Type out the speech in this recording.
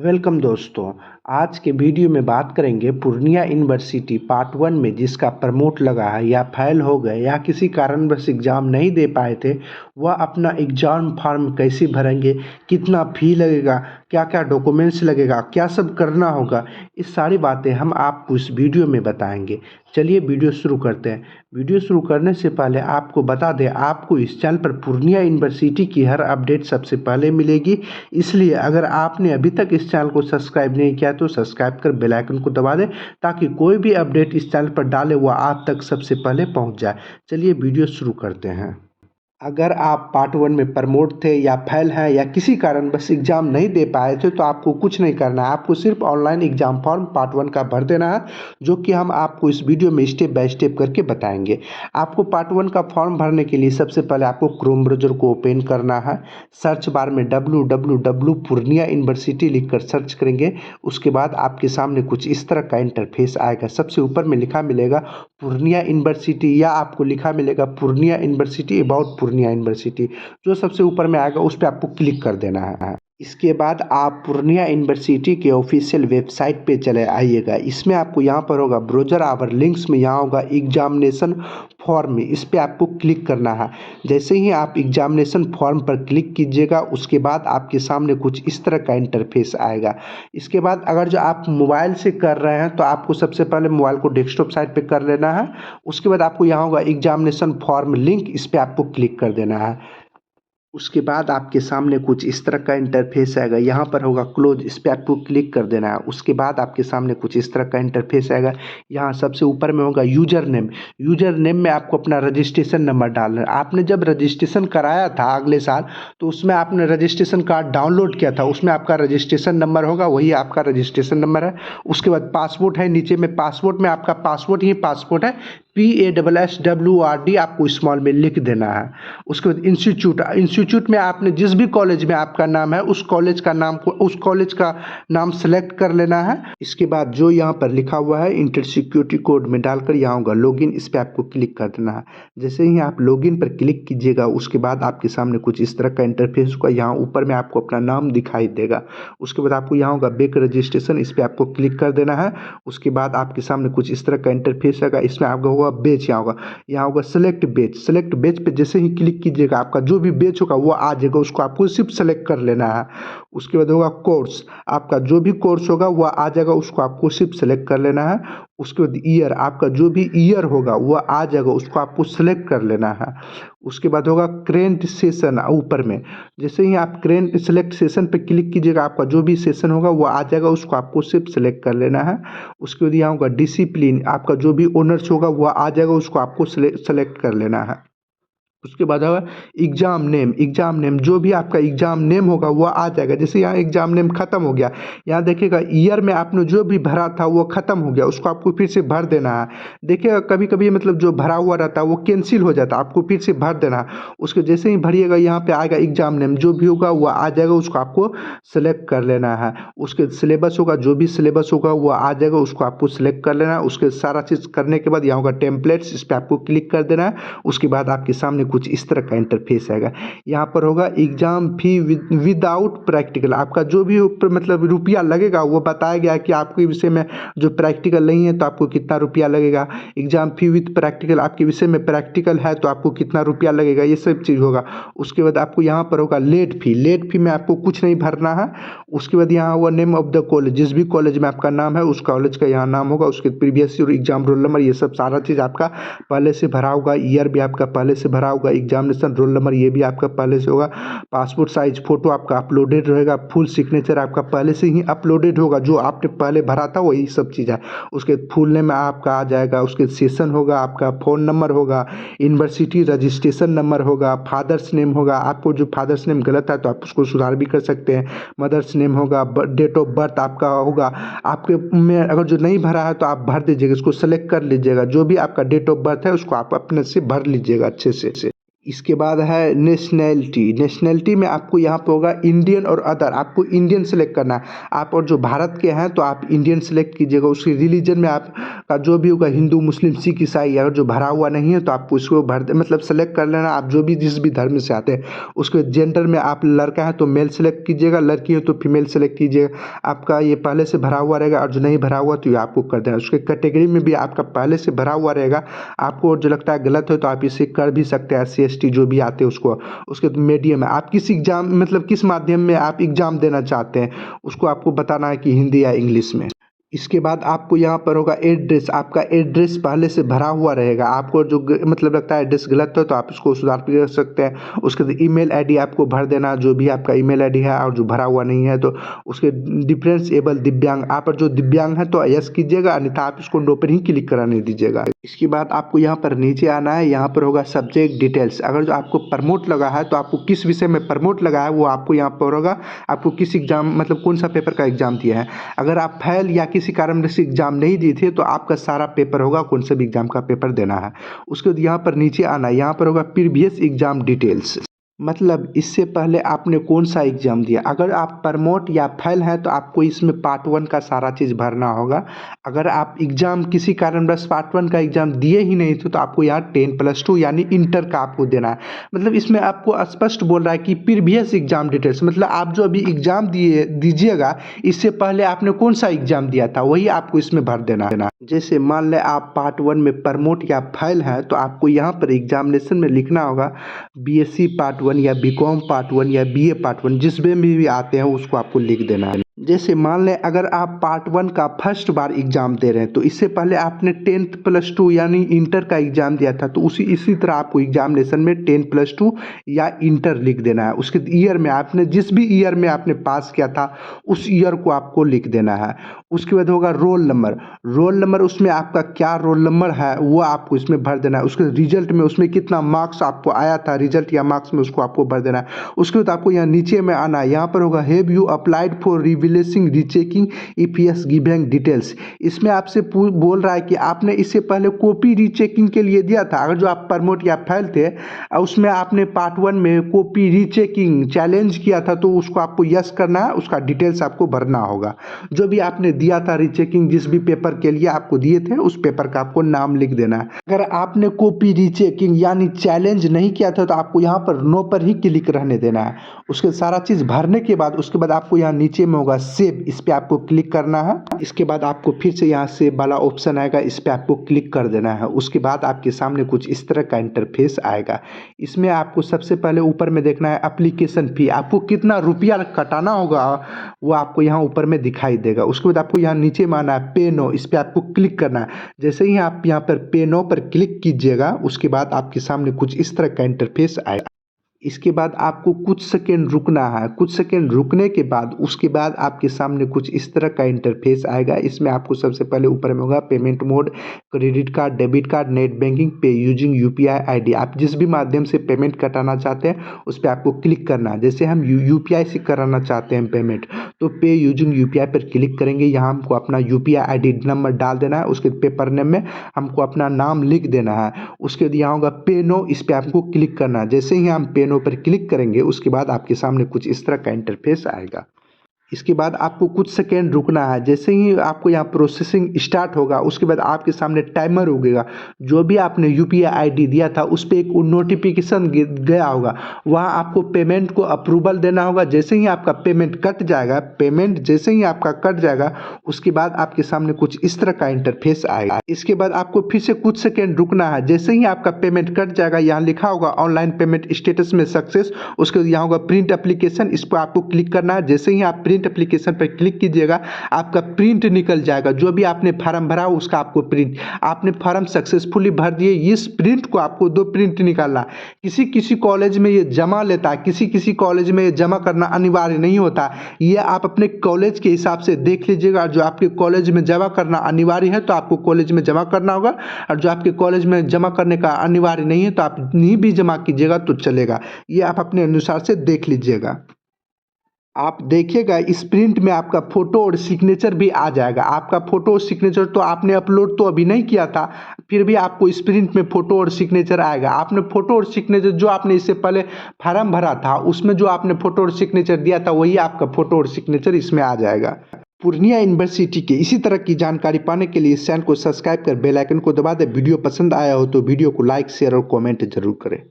Welcome दोस्तों। आज के वीडियो में बात करेंगे पूर्णिया यूनिवर्सिटी पार्ट 1 में जिसका प्रमोट लगा है या फेल हो गए या किसी कारणवश एग्ज़ाम नहीं दे पाए थे, वह अपना एग्ज़ाम फॉर्म कैसे भरेंगे, कितना फ़ी लगेगा, क्या क्या डॉक्यूमेंट्स लगेगा, क्या सब करना होगा, इस सारी बातें हम आपको इस वीडियो में बताएंगे। चलिए वीडियो शुरू करते हैं। वीडियो शुरू करने से पहले आपको बता दें, आपको इस चैनल पर पूर्णिया यूनिवर्सिटी की हर अपडेट सबसे पहले मिलेगी। इसलिए अगर आपने अभी तक इस चैनल को सब्सक्राइब नहीं किया तो सब्सक्राइब कर बेल आइकन को दबा दें, ताकि कोई भी अपडेट इस चैनल पर डाले वह आप तक सबसे पहले पहुंच जाए। चलिए वीडियो शुरू करते हैं। अगर आप पार्ट 1 में प्रमोट थे या फेल हैं या किसी कारण बस एग्ज़ाम नहीं दे पाए थे, तो आपको कुछ नहीं करना है। आपको सिर्फ ऑनलाइन एग्ज़ाम फॉर्म पार्ट 1 का भर देना है, जो कि हम आपको इस वीडियो में स्टेप बाय स्टेप करके बताएंगे। आपको पार्ट 1 का फॉर्म भरने के लिए सबसे पहले आपको क्रोम ब्राउज़र को ओपन करना है। सर्च बार में www पूर्णिया यूनिवर्सिटी लिखकर सर्च करेंगे। उसके बाद आपके सामने कुछ इस तरह का इंटरफेस आएगा। सबसे ऊपर में लिखा मिलेगा पूर्णिया यूनिवर्सिटी, या आपको लिखा मिलेगा Purnia university about Purnia university. जो सबसे ऊपर में आएगा उस पर आपको क्लिक कर देना है। इसके बाद आप पूर्णिया यूनिवर्सिटी के ऑफिशियल वेबसाइट पे चले आइएगा। इसमें आपको यहाँ पर होगा ब्राउज़र आवर लिंक्स में, यहाँ होगा एग्जामिनेशन फॉर्म में, इस पर आपको क्लिक करना है। जैसे ही आप एग्जामिनेशन फॉर्म पर क्लिक कीजिएगा, उसके बाद आपके सामने कुछ इस तरह का इंटरफेस आएगा। इसके बाद अगर जो आप मोबाइल से कर रहे हैं तो आपको सबसे पहले मोबाइल को डेस्कटॉप साइड पे कर लेना है। उसके बाद आपको यहाँ होगा एग्जामिनेशन फॉर्म लिंक, इस पर आपको क्लिक कर देना है। उसके बाद आपके सामने कुछ इस तरह का इंटरफेस आएगा। यहाँ पर होगा क्लोज, इस पर आपको क्लिक कर देना है। उसके बाद आपके सामने कुछ इस तरह का इंटरफेस आएगा। यहाँ सबसे ऊपर में होगा यूजर नेम। यूजर नेम में आपको अपना रजिस्ट्रेशन नंबर डालना है। आपने जब रजिस्ट्रेशन कराया था अगले साल, तो उसमें आपने रजिस्ट्रेशन कार्ड डाउनलोड किया था, उसमें आपका रजिस्ट्रेशन नंबर होगा, वही आपका रजिस्ट्रेशन नंबर है। उसके बाद पासपोर्ट है, नीचे में पासपोर्ट में आपका पासपोर्ट ही पासपोर्ट है, PASSWORD आपको स्मॉल में लिख देना है। उसके बाद इंस्टीट्यूट में आपने जिस भी कॉलेज में आपका नाम है उस कॉलेज का नाम सेलेक्ट कर लेना है। इसके बाद जो यहाँ पर लिखा हुआ है इंटर सिक्योरिटी कोड में डालकर यहाँ होगा लॉगिन, इस पर आपको क्लिक कर देना है। जैसे ही आप लॉगिन पर क्लिक कीजिएगा, उसके बाद आपके सामने कुछ इस तरह का इंटरफेस होगा। यहाँ ऊपर में आपको अपना नाम दिखाई देगा। उसके बाद आपको यहाँ होगा बैक रजिस्ट्रेशन, इस पर आपको क्लिक कर देना है। उसके बाद आपके सामने कुछ इस तरह का इंटरफेस आएगा। इसमें आपका होगा बेच, यहाँ होगा सेलेक्ट बेच पे जैसे ही क्लिक कीजिएगा, आपका जो भी बेच होगा वो आ जाएगा, उसको आपको सिर्फ सेलेक्ट कर लेना है। उसके बाद होगा कोर्स, आपका जो भी कोर्स होगा वो आ जाएगा, उसको आपको सिर्फ सेलेक्ट कर लेना है। उसके बाद ईयर, आपका जो भी ईयर होगा वो आ जाएगा, उसको आपको सेलेक्ट कर लेना है। उसके बाद होगा करेंट सेशन ऊपर में, जैसे ही आप करेंट सेलेक्ट सेशन पे क्लिक कीजिएगा, आपका जो भी सेशन होगा वो आ जाएगा, उसको आपको सिर्फ सेलेक्ट कर लेना है। उसके बाद यहाँ होगा डिसिप्लिन, आपका जो भी ओनर्स होगा वो आ जाएगा, उसको आपको सेलेक्ट कर लेना है। उसके बाद होगा एग्ज़ाम नेम जो भी आपका एग्ज़ाम नेम होगा वो आ जाएगा। जैसे यहाँ एग्ज़ाम नेम ख़त्म हो गया, यहाँ देखिएगा ईयर में आपने जो भी भरा था वो ख़त्म हो गया, उसको आपको फिर से भर देना है। देखिएगा कभी कभी मतलब जो भरा हुआ रहता है वो कैंसिल हो जाता है, आपको फिर से भर देना है। उसके जैसे ही भरिएगा यहाँ पे आएगा एग्ज़ाम नेम, जो भी होगा वो आ जाएगा, उसको आपको सेलेक्ट कर लेना है। उसके सिलेबस होगा, जो भी सिलेबस होगा वो आ जाएगा, उसको आपको सेलेक्ट कर लेना है। उसके सारा चीज़ करने के बाद यहाँ होगा टेम्पलेट्स, इस पर आपको क्लिक कर देना है। उसके बाद आपके सामने कुछ इस तरह का इंटरफेस आएगा। यहाँ पर होगा एग्जाम फी विदाउट प्रैक्टिकल, आपका जो भी मतलब रुपया लगेगा वो बताया गया है कि आपके विषय में जो प्रैक्टिकल नहीं है तो आपको कितना रुपया लगेगा। एग्जाम फी विद प्रैक्टिकल, आपके विषय में प्रैक्टिकल है तो आपको कितना रुपया लगेगा, ये सब चीज़ होगा। उसके बाद आपको यहाँ पर होगा लेट फी में आपको कुछ नहीं भरना है। उसके बाद यहाँ होगा नेम ऑफ द कॉलेज, जिस भी कॉलेज में आपका नाम है उस कॉलेज का यहाँ नाम होगा। उसके प्रीवियस एग्जाम रोल नंबर, ये सब सारा चीज़ आपका पहले से भरा होगा। ईयर भी आपका पहले से भरा होगा। एग्जामिनेशन रोल नंबर ये भी आपका पहले से होगा। पासपोर्ट साइज फ़ोटो आपका अपलोडेड रहेगा। फुल सिग्नेचर आपका पहले से ही अपलोडेड होगा, जो आपने पहले भरा था वही सब चीज़ है। उसके फुल नेम आपका आ जाएगा। उसके सेशन होगा, आपका फ़ोन नंबर होगा, यूनिवर्सिटी रजिस्ट्रेशन नंबर होगा, फादर्स नेम होगा। आपको जो फादर्स नेम गलत है तो आप उसको सुधार भी कर सकते हैं। मदर्स नेम होगा, डेट ऑफ बर्थ आपका होगा। आपके में अगर जो नहीं भरा है तो आप भर दीजिएगा, इसको सेलेक्ट कर लीजिएगा। जो भी आपका डेट ऑफ बर्थ है उसको आप अपने से भर लीजिएगा अच्छे से। इसके बाद है नेशनैलिटी। नेशनैलिटी में आपको यहाँ पे होगा इंडियन और अदर, आपको इंडियन सेलेक्ट करना है। आप और जो भारत के हैं तो आप इंडियन सेलेक्ट कीजिएगा। उसके रिलीजन में आपका जो भी होगा हिंदू, मुस्लिम, सिख, ईसाई, अगर जो भरा हुआ नहीं है तो आपको उसको मतलब सेलेक्ट कर लेना। आप जो भी जिस भी धर्म से आते हैं। उसके जेंडर में आप लड़का है तो मेल सेलेक्ट कीजिएगा, लड़की है तो फीमेल सेलेक्ट कीजिएगा। आपका ये पहले से भरा हुआ रहेगा और जो नहीं भरा हुआ तो ये आपको कर देना। उसके कैटेगरी में भी आपका पहले से भरा हुआ रहेगा। आपको जो लगता है गलत है तो आप इसे कर भी सकते हैं। SC ST जो भी आते हैं उसको। उसके मीडियम है, आप किस एग्जाम मतलब किस माध्यम में आप एग्जाम देना चाहते हैं उसको आपको बताना है कि हिंदी या इंग्लिश में। इसके बाद आपको यहाँ पर होगा एड्रेस। आपका एड्रेस पहले से भरा हुआ रहेगा। आपको जो मतलब लगता है एड्रेस गलत है तो आप इसको सुधार भी कर सकते हैं। उसके बाद ईमेल आईडी आपको भर देना, जो भी आपका ईमेल आईडी है और जो भरा हुआ नहीं है तो उसके डिफरेंसेबल दिव्यांग, आप पर जो दिव्यांग है तो यस कीजिएगा, अन्यथा आप इसको नो पर ही क्लिक कराने दीजिएगा। इसके बाद आपको यहाँ पर नीचे आना है। यहाँ पर होगा सब्जेक्ट डिटेल्स। अगर जो आपको प्रमोट लगा है तो आपको किस विषय में प्रमोट लगा है वो आपको यहाँ पर होगा। आपको किस एग्जाम मतलब कौन सा पेपर का एग्जाम दिया है। अगर आप फेल या किसी कारण से एग्जाम नहीं दिए थे तो आपका सारा पेपर होगा कौन से भी एग्जाम का पेपर देना है। उसके बाद यहाँ पर नीचे आना, यहाँ पर होगा प्रीवियस एग्जाम डिटेल्स। मतलब इससे पहले आपने कौन सा एग्जाम दिया। अगर आप प्रमोट या फेल हैं तो आपको इसमें पार्ट 1 का सारा चीज़ भरना होगा। अगर आप एग्जाम किसी कारणवश पार्ट 1 का एग्जाम दिए ही नहीं थे तो आपको यहाँ 10+2 यानी इंटर का आपको देना है। मतलब इसमें आपको स्पष्ट बोल रहा है कि प्रीवियस एग्जाम डिटेल्स, मतलब आप जो अभी एग्जाम दीजिएगा इससे पहले आपने कौन सा एग्जाम दिया था वही आपको इसमें भर देना है। जैसे मान लें आप पार्ट 1 में प्रमोट या फेल हैं तो आपको यहाँ पर एग्जामिनेशन में लिखना होगा BSc पार्ट 1 या BCom पार्ट 1 या BA पार्ट 1, जिसमें भी आते हैं उसको आपको लिख देना है। जैसे मान लें अगर आप पार्ट 1 का फर्स्ट बार एग्जाम दे रहे हैं तो इससे पहले आपने 10+2 यानी इंटर का एग्जाम दिया था तो इसी तरह आपको एग्जामिनेशन में 10+2 या इंटर लिख देना है। उसके ईयर में आपने जिस भी ईयर में आपने पास किया था उस ईयर को आपको लिख देना है। उसके बाद होगा रोल नंबर। रोल नंबर उसमें आपका क्या रोल नंबर है वो आपको इसमें भर देना है। उसके रिजल्ट में उसमें कितना मार्क्स आपको आया था, रिजल्ट या मार्क्स में उसको आपको भर देना है। उसके बाद आपको यहाँ नीचे में आना है। यहाँ पर होगा have you applied for rechecking if yes given details. इसमें आपसे बोल रहा है कि आपने इससे पहले कॉपी रीचेकिंग के लिए दिया था। अगर जो आप प्रमोट या फेल थे उसमें आपने पार्ट 1 में कॉपी रीचेकिंग चैलेंज किया था तो उसको आपको यस करना है, उसका डिटेल्स आपको भरना होगा। जो भी आपने दिया था रीचेकिंग जिस भी पेपर के लिए आपको दिए थे उस पेपर का आपको नाम लिख देना है। अगर आपने कॉपी रीचेकिंग यानी चैलेंज नहीं किया था तो आपको यहाँ पर नो पर ही क्लिक रहने देना है। उसके सारा चीज़ भरने के बाद उसके बाद आपको यहाँ नीचे में होगा सेव, इस पर आपको क्लिक करना है। इसके बाद आपको फिर से यहाँ सेव वाला ऑप्शन आएगा, इस पर आपको क्लिक कर देना है। उसके बाद आपके सामने कुछ इस तरह का इंटरफेस आएगा। इसमें आपको सबसे पहले ऊपर में देखना है एप्लीकेशन फ़ी, आपको कितना रुपया कटाना होगा वो आपको यहाँ ऊपर में दिखाई देगा। उसके बाद आपको यहाँ नीचे में आना है पे नो, इस पर आपको क्लिक करना है। जैसे ही आप यहाँ पर पे नो पर क्लिक कीजिएगा उसके बाद आपके सामने कुछ इस तरह का इंटरफेस आएगा। इसके बाद आपको कुछ सेकेंड रुकना है। कुछ सेकेंड रुकने के बाद उसके बाद आपके सामने कुछ इस तरह का इंटरफेस आएगा। इसमें आपको सबसे पहले ऊपर में होगा payment mode, credit card, debit card, net banking, पे यूजिंग UPI ID। आप जिस भी माध्यम से पेमेंट कटाना चाहते हैं उस पर आपको क्लिक करना है। जैसे हम UPI से कराना चाहते हैं पेमेंट तो पे यूजिंग UPI पर क्लिक करेंगे। यहाँ हमको अपना UPI ID नंबर डाल देना है। उसके पेपर नेम में हमको अपना नाम लिख देना है। उसके बाद यहाँ होगा पे नो, इस पर आपको क्लिक करना है। जैसे ही हम पे नो पर क्लिक करेंगे उसके बाद आपके सामने कुछ इस तरह का इंटरफेस आएगा। इसके बाद आपको कुछ सेकेंड रुकना है। जैसे ही आपको यहाँ प्रोसेसिंग स्टार्ट होगा उसके बाद आपके सामने टाइमर उगेगा। जो भी आपने UPI ID दिया था उस पर एक नोटिफिकेशन गया होगा, वहाँ आपको पेमेंट को अप्रूवल देना होगा। जैसे ही आपका पेमेंट कट जाएगा, पेमेंट जैसे ही आपका कट जाएगा उसके बाद आपके सामने कुछ इस तरह का इंटरफेस आएगा। इसके बाद आपको फिर से कुछ सेकेंड रुकना है। जैसे ही आपका पेमेंट कट जाएगा यहाँ लिखा होगा ऑनलाइन पेमेंट स्टेटस में सक्सेस। उसके बाद यहाँ होगा प्रिंट एप्लीकेशन, इस पर आपको क्लिक करना है। जैसे ही आप प्रिंट एप्लीकेशन पर क्लिक कीजिएगा आपका प्रिंट निकल जाएगा। जो भी आपने फॉर्म भरा उसका आपको प्रिंट, आपने फॉर्म सक्सेसफुली भर दिए, इस प्रिंट को आपको 2 प्रिंट निकालना। किसी किसी कॉलेज में ये जमा लेता है, किसी किसी कॉलेज में ये जमा करना अनिवार्य नहीं होता। ये आप अपने कॉलेज के हिसाब से देख लीजिएगा। जो आपके कॉलेज में जमा करना अनिवार्य है तो आपको कॉलेज में जमा करना होगा, और जो आपके कॉलेज में जमा करने का अनिवार्य नहीं है तो आप नहीं भी जमा कीजिएगा तो चलेगा। ये आप अपने अनुसार से देख लीजिएगा। आप देखिएगा इस प्रिंट में आपका फ़ोटो और सिग्नेचर भी आ जाएगा। आपका फ़ोटो और सिग्नेचर तो आपने अपलोड तो अभी नहीं किया था, फिर भी आपको इस प्रिंट में फ़ोटो और सिग्नेचर आएगा। आपने फ़ोटो और सिग्नेचर जो आपने इससे पहले फार्म भरा था, उसमें जो आपने फ़ोटो और सिग्नेचर दिया था, वही आपका फ़ोटो और सिग्नेचर इसमें आ जाएगा। पूर्णिया यूनिवर्सिटी के इसी तरह की जानकारी पाने के लिए इस चैनल को सब्सक्राइब कर बेल आइकन को दबा दें। वीडियो पसंद आया हो तो वीडियो को लाइक, शेयर और कमेंट जरूर करें।